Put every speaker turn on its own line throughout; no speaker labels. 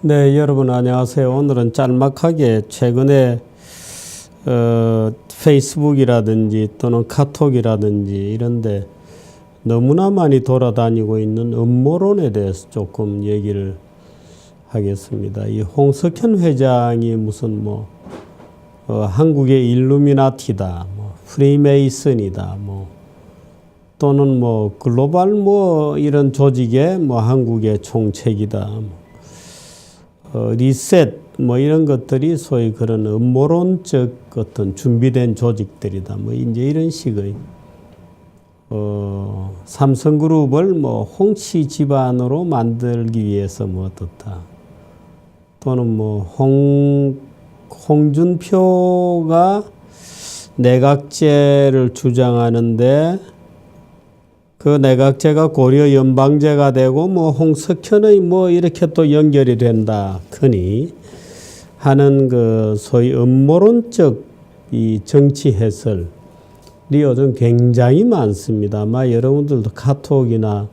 네, 여러분 안녕하세요. 오늘은 짤막하게 최근에 페이스북이라든지 또는 카톡이라든지 이런데 너무나 많이 돌아다니고 있는 음모론에 대해서 조금 얘기를 하겠습니다. 이 홍석현 회장이 무슨 한국의 일루미나티다, 프리메이슨이다, 또는 글로벌 이런 조직의 한국의 총책이다. 리셋 이런 것들이 소위 그런 음모론적 어떤 준비된 조직들이다. 이제 이런 식의 삼성그룹을 홍씨 집안으로 만들기 위해서 어떻다. 또는 홍준표가 내각제를 주장하는데 그 내각제가 고려 연방제가 되고 홍석현의 이렇게 또 연결이 된다 크니 하는 그 소위 음모론적 이 정치 해설이 요즘 굉장히 많습니다. 아마 여러분들도 카톡이나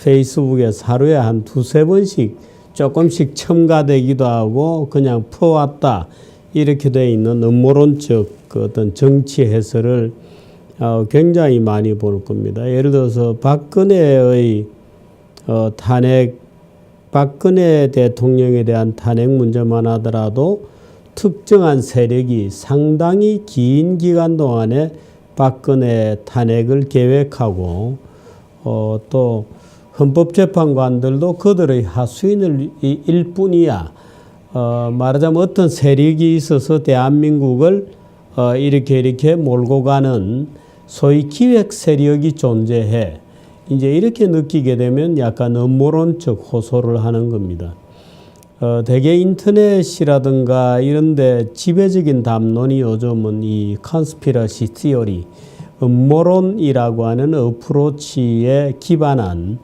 페이스북에서 하루에 한 두세 번씩 조금씩 첨가되기도 하고 그냥 퍼왔다 이렇게 돼 있는 음모론적 그 어떤 정치 해설을 굉장히 많이 볼 겁니다. 예를 들어서 박근혜의 탄핵, 박근혜 대통령에 대한 탄핵 문제만 하더라도 특정한 세력이 상당히 긴 기간 동안에 박근혜 탄핵을 계획하고 또 헌법재판관들도 그들의 하수인일 뿐이야. 말하자면 어떤 세력이 있어서 대한민국을 이렇게 몰고 가는 소위 기획 세력이 존재해. 이제 이렇게 느끼게 되면 약간 음모론적 호소를 하는 겁니다. 대개 인터넷이라든가 이런데 지배적인 담론이 요즘은 이 컨스피러시 티어리, 음모론이라고 하는 어프로치에 기반한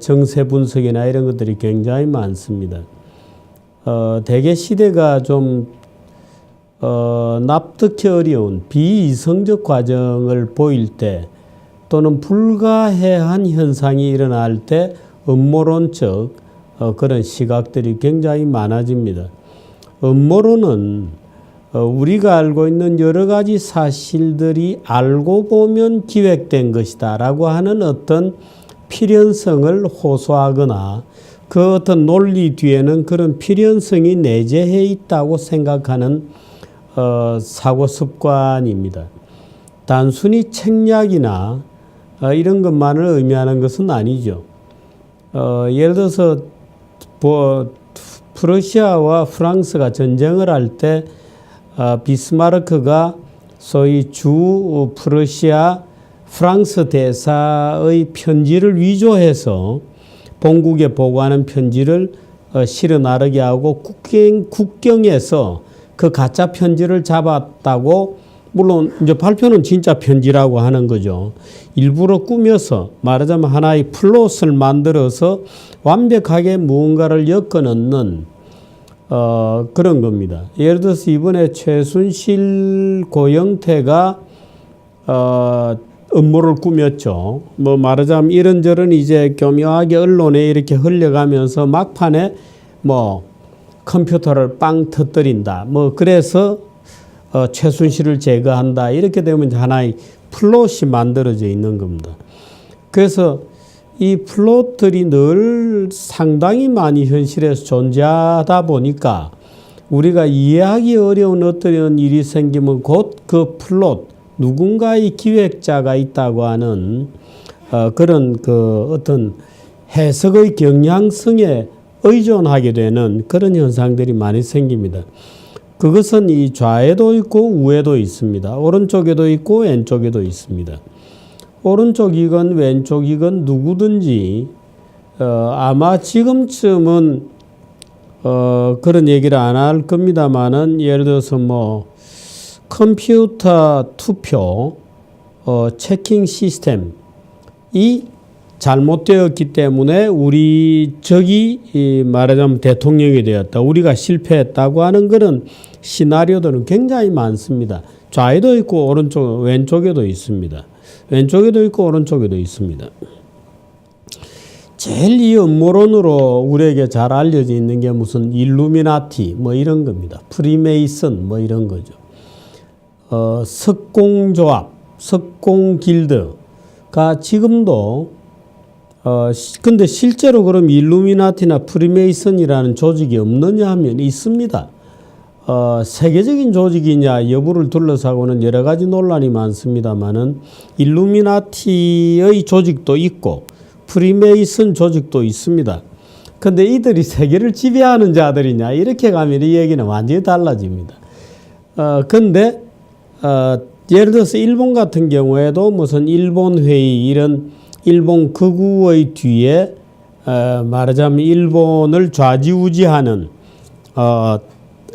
정세 분석이나 이런 것들이 굉장히 많습니다. 대개 시대가 좀 납득이 어려운 비이성적 과정을 보일 때 또는 불가해한 현상이 일어날 때 음모론적 그런 시각들이 굉장히 많아집니다. 음모론은 우리가 알고 있는 여러 가지 사실들이 알고 보면 기획된 것이다 라고 하는 어떤 필연성을 호소하거나 그 어떤 논리 뒤에는 그런 필연성이 내재해 있다고 생각하는 사고 습관입니다. 단순히 책략이나 이런 것만을 의미하는 것은 아니죠. 예를 들어서 프러시아와 프랑스가 전쟁을 할 때 비스마르크가 소위 주 프러시아 프랑스 대사의 편지를 위조해서 본국에 보고하는 편지를 실어 나르게 하고 국경에서 그 가짜 편지를 잡았다고 물론 이제 발표는 진짜 편지라고 하는 거죠. 일부러 꾸며서 말하자면 하나의 플롯을 만들어서 완벽하게 무언가를 엮어넣는 그런 겁니다. 예를 들어서 이번에 최순실 고영태가 음모를 꾸몄죠. 말하자면 이런저런 이제 교묘하게 언론에 이렇게 흘려가면서 막판에 컴퓨터를 빵 터뜨린다. 그래서 최순실을 제거한다. 이렇게 되면 하나의 플롯이 만들어져 있는 겁니다. 그래서 이 플롯들이 늘 상당히 많이 현실에서 존재하다 보니까 우리가 이해하기 어려운 어떤 일이 생기면 곧 그 플롯, 누군가의 기획자가 있다고 하는 그런 그 어떤 해석의 경향성에 의존하게 되는 그런 현상들이 많이 생깁니다. 그것은 이 좌에도 있고 우에도 있습니다. 오른쪽에도 있고 왼쪽에도 있습니다. 오른쪽이건 왼쪽이건 누구든지 아마 지금쯤은 그런 얘기를 안 할 겁니다만은 예를 들어서 컴퓨터 투표 체킹 시스템이 잘못되었기 때문에 우리 적이 말하자면 대통령이 되었다. 우리가 실패했다고 하는 그런 시나리오들은 굉장히 많습니다. 좌에도 있고 오른쪽, 왼쪽에도 있습니다. 왼쪽에도 있고 오른쪽에도 있습니다. 제일 이 음모론으로 우리에게 잘 알려져 있는 게 무슨 일루미나티 뭐 이런 겁니다. 프리메이슨 뭐 이런 거죠. 석공조합, 석공길드가 지금도 근데 실제로 그럼 일루미나티나 프리메이슨이라는 조직이 없느냐 하면 있습니다. 세계적인 조직이냐 여부를 둘러싸고는 여러 가지 논란이 많습니다만은 일루미나티의 조직도 있고 프리메이슨 조직도 있습니다. 근데 이들이 세계를 지배하는 자들이냐 이렇게 가면 이 얘기는 완전히 달라집니다. 근데 예를 들어서 일본 같은 경우에도 무슨 일본 회의 이런 일본 극우의 뒤에 말하자면 일본을 좌지우지하는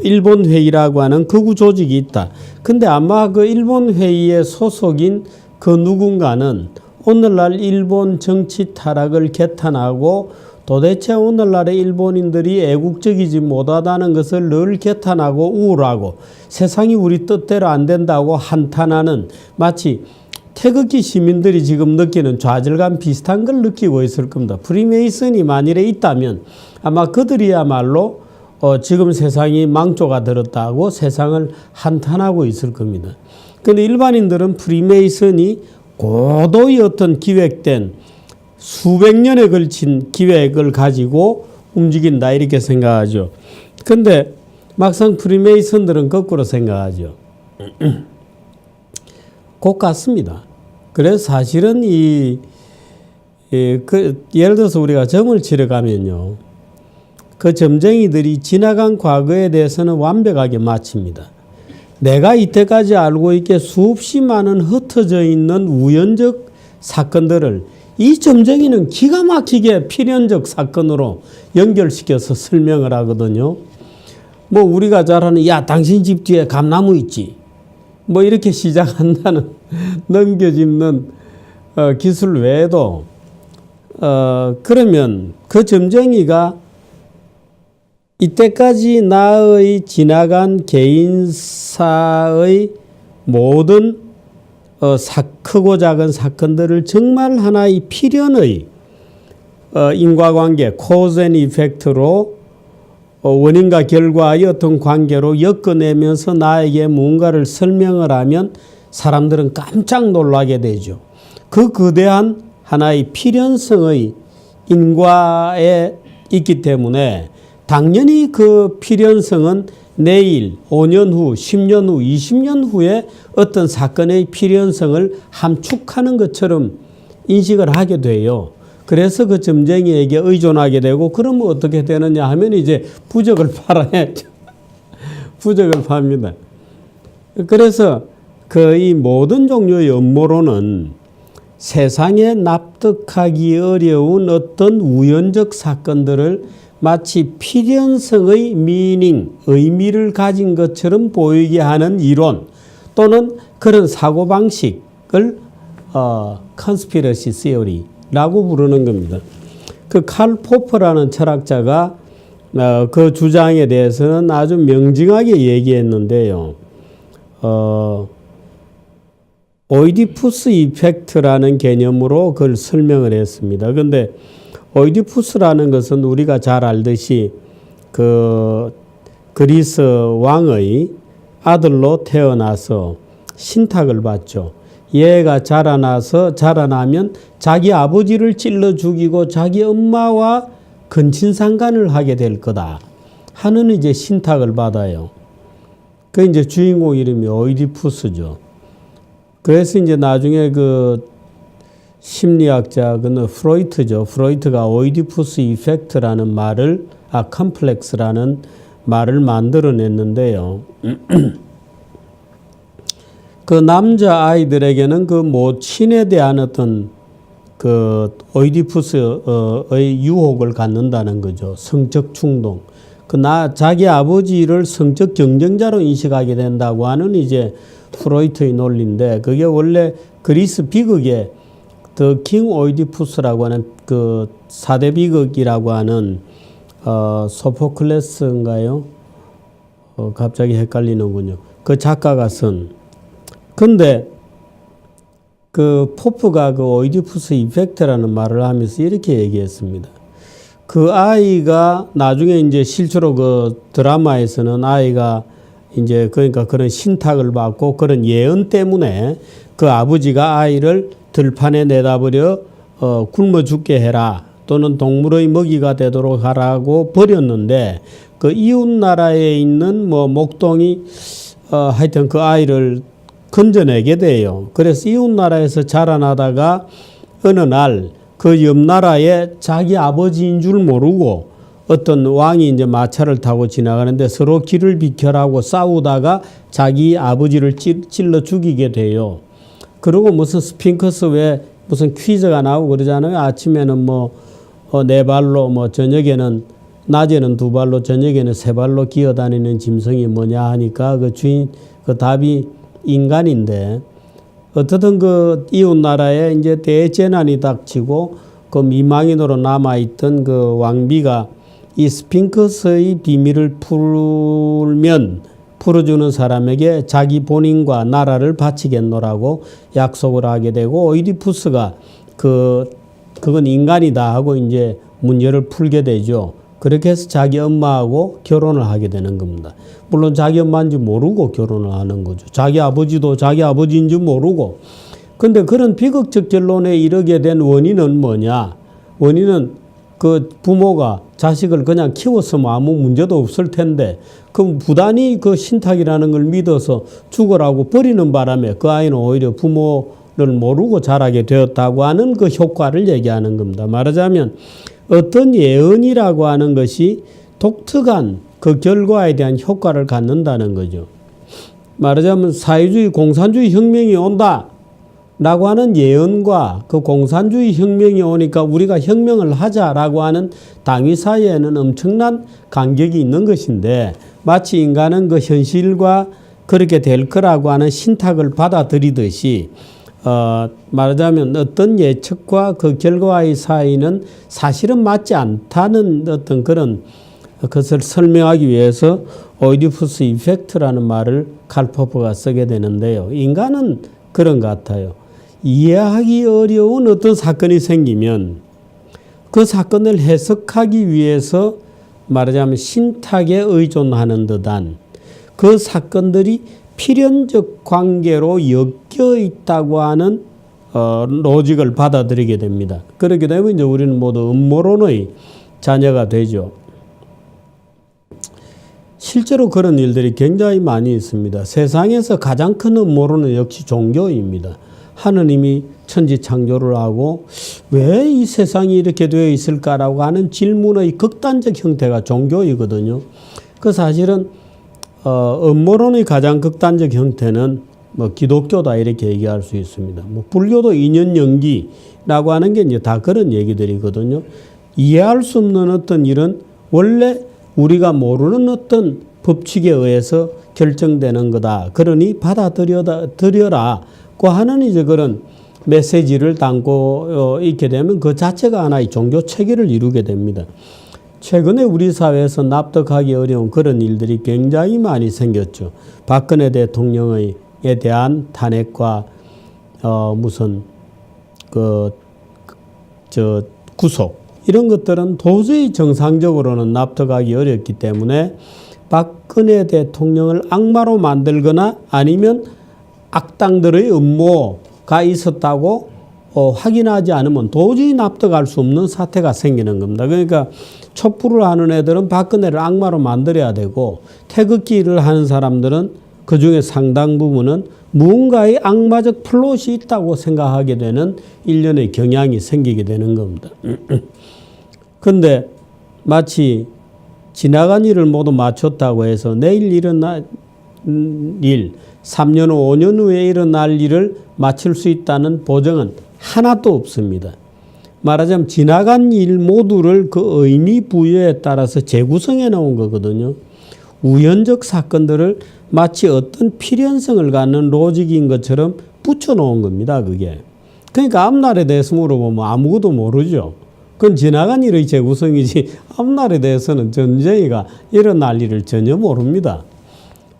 일본 회의라고 하는 극우 조직이 있다. 근데 아마 그 일본 회의에 소속인 그 누군가는 오늘날 일본 정치 타락을 개탄하고 도대체 오늘날의 일본인들이 애국적이지 못하다는 것을 늘 개탄하고 우울하고 세상이 우리 뜻대로 안 된다고 한탄하는 마치 태극기 시민들이 지금 느끼는 좌절감 비슷한 걸 느끼고 있을 겁니다. 프리메이슨이 만일에 있다면 아마 그들이야말로 지금 세상이 망조가 들었다고 세상을 한탄하고 있을 겁니다. 그런데 일반인들은 프리메이슨이 고도의 어떤 기획된 수백 년에 걸친 기획을 가지고 움직인다 이렇게 생각하죠. 그런데 막상 프리메이슨들은 거꾸로 생각하죠. 곧 같습니다. 그래서 사실은 예를 들어서 우리가 점을 치러 가면요. 그 점쟁이들이 지나간 과거에 대해서는 완벽하게 맞춥니다. 내가 이때까지 알고 있게 수없이 많은 흩어져 있는 우연적 사건들을 이 점쟁이는 기가 막히게 필연적 사건으로 연결시켜서 설명을 하거든요. 뭐 우리가 잘 아는 야 당신 집 뒤에 감나무 있지. 뭐 이렇게 시작한다는 넘겨짚는 기술 외에도 그러면 그 점쟁이가 이때까지 나의 지나간 개인사의 모든 크고 작은 사건들을 정말 하나의 필연의 인과관계, cause and effect로 원인과 결과의 어떤 관계로 엮어내면서 나에게 무언가를 설명을 하면 사람들은 깜짝 놀라게 되죠. 그 거대한 하나의 필연성의 인과에 있기 때문에 당연히 그 필연성은 내일, 5년 후, 10년 후, 20년 후에 어떤 사건의 필연성을 함축하는 것처럼 인식을 하게 돼요. 그래서 그 점쟁이에게 의존하게 되고 그러면 어떻게 되느냐 하면 이제 부적을 팔아야죠. 부적을 팝니다. 그래서 이 모든 종류의 음모론은 세상에 납득하기 어려운 어떤 우연적 사건들을 마치 필연성의 미닝, 의미를 가진 것처럼 보이게 하는 이론 또는 그런 사고방식을 conspiracy theory라고 부르는 겁니다. 그 칼 포퍼라는 철학자가 그 주장에 대해서는 아주 명징하게 얘기했는데요. 오이디푸스 이펙트라는 개념으로 그걸 설명을 했습니다. 그런데 오이디푸스라는 것은 우리가 잘 알듯이 그 그리스 왕의 아들로 태어나서 신탁을 받죠. 얘가 자라나면 자기 아버지를 찔러 죽이고 자기 엄마와 근친상간을 하게 될 거다 하는 이제 신탁을 받아요. 그 이제 주인공 이름이 오이디푸스죠. 그래서 이제 나중에 그 심리학자 그는 프로이트죠. 프로이트가 오이디푸스 이펙트라는 말을 컴플렉스라는 말을 만들어냈는데요. 그 남자 아이들에게는 그 모친에 대한 어떤 그 오이디푸스의 유혹을 갖는다는 거죠. 성적 충동. 자기 아버지를 성적 경쟁자로 인식하게 된다고 하는 이제 프로이트의 논리인데 그게 원래 그리스 비극에 더 킹 오이디푸스라고 하는 그 4대 비극이라고 하는 소포클레스인가요? 갑자기 헷갈리는군요. 그 작가가 쓴. 근데 그 포프가 그 오이디푸스 이펙트라는 말을 하면서 이렇게 얘기했습니다. 그 아이가 나중에 이제 실제로 그 드라마에서는 아이가 이제 그러니까 그런 신탁을 받고 그런 예언 때문에 그 아버지가 아이를 들판에 내다버려 굶어 죽게 해라 또는 동물의 먹이가 되도록 하라고 버렸는데 그 이웃 나라에 있는 뭐 목동이 하여튼 그 아이를 건져내게 돼요. 그래서 이웃 나라에서 자라나다가 어느 날 그 옆 나라에 자기 아버지인 줄 모르고 어떤 왕이 이제 마차를 타고 지나가는데 서로 길을 비켜라고 싸우다가 자기 아버지를 찔러 죽이게 돼요. 그리고 무슨 스핑크스 왜 무슨 퀴즈가 나오고 그러잖아요. 아침에는 뭐 네 발로 뭐 저녁에는 낮에는 두 발로 저녁에는 세 발로 기어다니는 짐승이 뭐냐 하니까 그 주인 그 답이 인간인데 어떻든 그 이웃 나라에 이제 대재난이 닥치고 그 미망인으로 남아있던 그 왕비가 이 스핑크스의 비밀을 풀어주는 사람에게 자기 본인과 나라를 바치겠노라고 약속을 하게 되고 오이디푸스가 그건 인간이다 하고 이제 문제를 풀게 되죠. 그렇게 해서 자기 엄마하고 결혼을 하게 되는 겁니다. 물론 자기 엄마인지 모르고 결혼을 하는 거죠. 자기 아버지도 자기 아버지인지 모르고. 근데 그런 비극적 결론에 이르게 된 원인은 뭐냐? 원인은 그 부모가 자식을 그냥 키웠으면 아무 문제도 없을 텐데 그 부단히 그 신탁이라는 걸 믿어서 죽으라고 버리는 바람에 그 아이는 오히려 부모를 모르고 자라게 되었다고 하는 그 효과를 얘기하는 겁니다. 말하자면 어떤 예언이라고 하는 것이 독특한 그 결과에 대한 효과를 갖는다는 거죠. 말하자면 사회주의 공산주의 혁명이 온다 라고 하는 예언과 그 공산주의 혁명이 오니까 우리가 혁명을 하자라고 하는 당위 사이에는 엄청난 간격이 있는 것인데 마치 인간은 그 현실과 그렇게 될 거라고 하는 신탁을 받아들이듯이 말하자면 어떤 예측과 그 결과의 사이는 사실은 맞지 않다는 어떤 그런 것을 설명하기 위해서 오이디푸스 이펙트라는 말을 칼 포프가 쓰게 되는데요. 인간은 그런 것 같아요. 이해하기 어려운 어떤 사건이 생기면 그 사건을 해석하기 위해서 말하자면 신탁에 의존하는 듯한 그 사건들이 필연적 관계로 엮여 있다고 하는 로직을 받아들이게 됩니다. 그렇게 되면 이제 우리는 모두 음모론의 자녀가 되죠. 실제로 그런 일들이 굉장히 많이 있습니다. 세상에서 가장 큰 음모론은 역시 종교입니다. 하느님이 천지 창조를 하고 왜 이 세상이 이렇게 되어 있을까라고 하는 질문의 극단적 형태가 종교이거든요. 그 사실은 음모론의 가장 극단적 형태는 뭐 기독교다 이렇게 얘기할 수 있습니다. 뭐 불교도 인연 연기라고 하는 게 이제 다 그런 얘기들이거든요. 이해할 수 없는 어떤 일은 원래 우리가 모르는 어떤 법칙에 의해서 결정되는 거다. 그러니 받아들여라고 하는 이제 그런 메시지를 담고 있게 되면 그 자체가 하나의 종교 체계를 이루게 됩니다. 최근에 우리 사회에서 납득하기 어려운 그런 일들이 굉장히 많이 생겼죠. 박근혜 대통령에 대한 탄핵과 무슨 구속 이런 것들은 도저히 정상적으로는 납득하기 어렵기 때문에 박근혜 대통령을 악마로 만들거나 아니면 악당들의 음모가 있었다고 확인하지 않으면 도저히 납득할 수 없는 사태가 생기는 겁니다. 그러니까 촛불을 하는 애들은 박근혜를 악마로 만들어야 되고 태극기를 하는 사람들은 그중에 상당 부분은 무언가의 악마적 플롯이 있다고 생각하게 되는 일련의 경향이 생기게 되는 겁니다. 그런데 마치 지나간 일을 모두 맞췄다고 해서 내일 일어날 일, 3년 후, 5년 후에 일어날 일을 맞출 수 있다는 보장은 하나도 없습니다. 말하자면 지나간 일 모두를 그 의미 부여에 따라서 재구성해 놓은 거거든요. 우연적 사건들을 마치 어떤 필연성을 갖는 로직인 것처럼 붙여 놓은 겁니다. 그게. 그러니까 앞날에 대해서 물어보면 아무것도 모르죠. 그건 지나간 일의 재구성이지 앞날에 대해서는 전쟁이가 일어날 일을 전혀 모릅니다.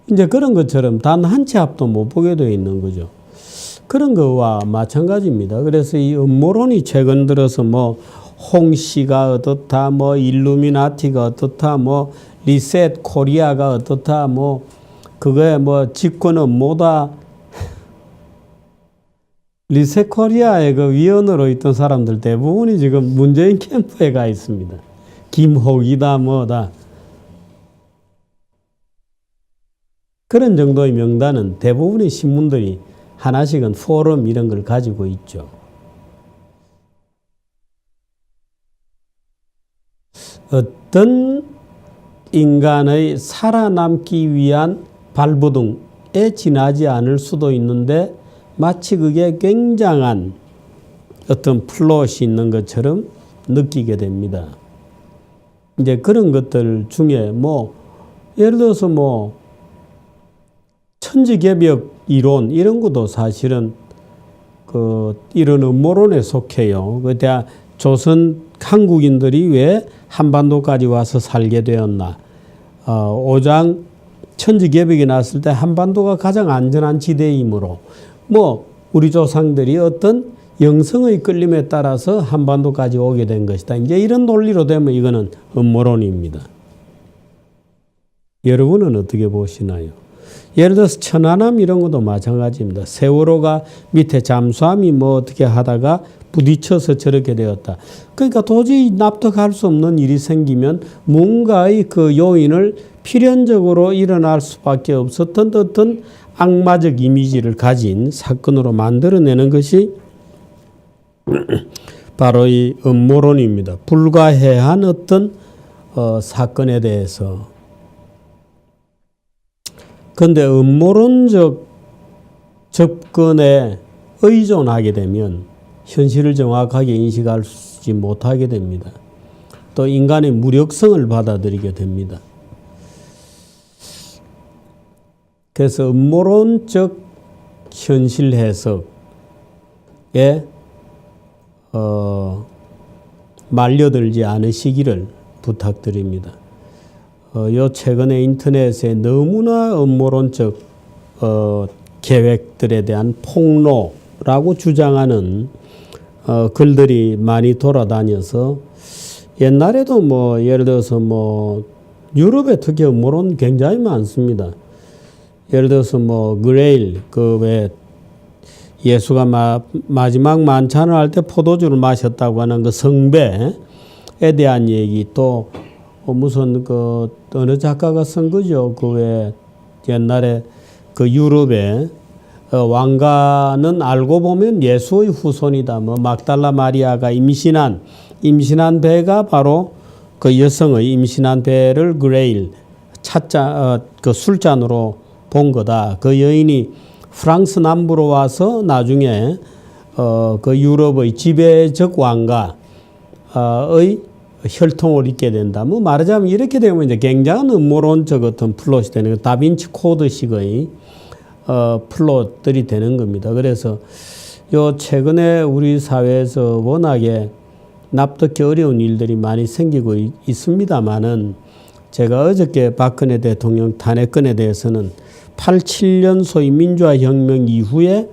이제 그런 것처럼 단 한 치 앞도 못 보게 되어 있는 거죠. 그런 거와 마찬가지입니다. 그래서 이 음모론이 최근 들어서 뭐 홍씨가 어떻다, 뭐 일루미나티가 어떻다, 뭐 리셋 코리아가 어떻다, 뭐 그거에 뭐 집권은 뭐다. 리셋 코리아의 그 위원으로 있던 사람들 대부분이 지금 문재인 캠프에 가 있습니다. 김호기다 뭐다. 그런 정도의 명단은 대부분의 신문들이 하나씩은 포럼 이런 걸 가지고 있죠. 어떤 인간의 살아남기 위한 발버둥에 지나지 않을 수도 있는데 마치 그게 굉장한 어떤 플롯이 있는 것처럼 느끼게 됩니다. 이제 그런 것들 중에 뭐 예를 들어서 뭐 천지개벽 이론 이런 것도 사실은 이런 음모론에 속해요. 그 조선 한국인들이 왜 한반도까지 와서 살게 되었나? 오장 천지개벽이 났을 때 한반도가 가장 안전한 지대이므로 뭐 우리 조상들이 어떤 영성의 끌림에 따라서 한반도까지 오게 된 것이다. 이제 이런 논리로 되면 이거는 음모론입니다. 여러분은 어떻게 보시나요? 예를 들어서 천안함 이런 것도 마찬가지입니다. 세월호가 밑에 잠수함이 뭐 어떻게 하다가 부딪혀서 저렇게 되었다. 그러니까 도저히 납득할 수 없는 일이 생기면 뭔가의 그 요인을 필연적으로 일어날 수밖에 없었던 어떤 악마적 이미지를 가진 사건으로 만들어내는 것이 바로 이 음모론입니다. 불가해한 어떤 사건에 대해서. 그런데 음모론적 접근에 의존하게 되면 현실을 정확하게 인식하지 못하게 됩니다. 또 인간의 무력성을 받아들이게 됩니다. 그래서 음모론적 현실 해석에 말려들지 않으시기를 부탁드립니다. 요 최근에 인터넷에 너무나 음모론적 계획들에 대한 폭로라고 주장하는 글들이 많이 돌아다녀서 옛날에도 뭐 예를 들어서 뭐 유럽에 특히 음모론 굉장히 많습니다. 예를 들어서 뭐 그레일 그 왜 예수가 마지막 만찬을 할 때 포도주를 마셨다고 하는 그 성배에 대한 얘기 또 무슨 그 어느 작가가 쓴 거죠. 그 왜 옛날에 그 유럽에 왕가는 알고 보면 예수의 후손이다. 뭐 막달라 마리아가 임신한 배가 바로 그 여성의 임신한 배를 그레일 그 술잔으로 본 거다. 그 여인이 프랑스 남부로 와서 나중에 그 유럽의 지배적 왕가의 혈통을 잇게 된다. 뭐 말하자면 이렇게 되면 이제 굉장한 음모론적 어떤 플롯이 되는 거, 다빈치 코드식의 플롯들이 되는 겁니다. 그래서 요 최근에 우리 사회에서 워낙에 납득하기 어려운 일들이 많이 생기고 있습니다만은 제가 어저께 박근혜 대통령 탄핵건에 대해서는 87년 소위 민주화혁명 이후에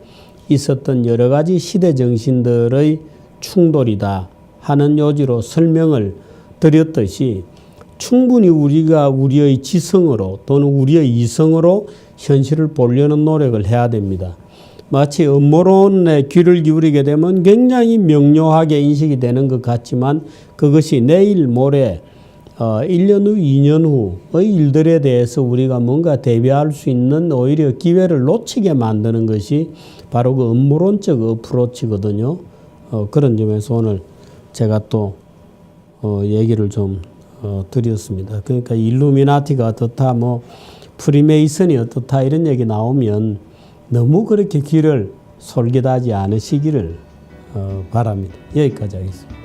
있었던 여러 가지 시대 정신들의 충돌이다 하는 요지로 설명을 드렸듯이 충분히 우리가 우리의 지성으로 또는 우리의 이성으로 현실을 보려는 노력을 해야 됩니다. 마치 음모론에 귀를 기울이게 되면 굉장히 명료하게 인식이 되는 것 같지만 그것이 내일 모레 1년 후, 2년 후의 일들에 대해서 우리가 뭔가 대비할 수 있는 오히려 기회를 놓치게 만드는 것이 바로 그 음모론적 어프로치거든요. 그런 점에서 오늘 제가 또 얘기를 좀 드렸습니다. 그러니까 일루미나티가 어떻다, 뭐 프리메이슨이 어떻다 이런 얘기 나오면 너무 그렇게 귀를 솔깃하지 않으시기를 바랍니다. 여기까지 하겠습니다.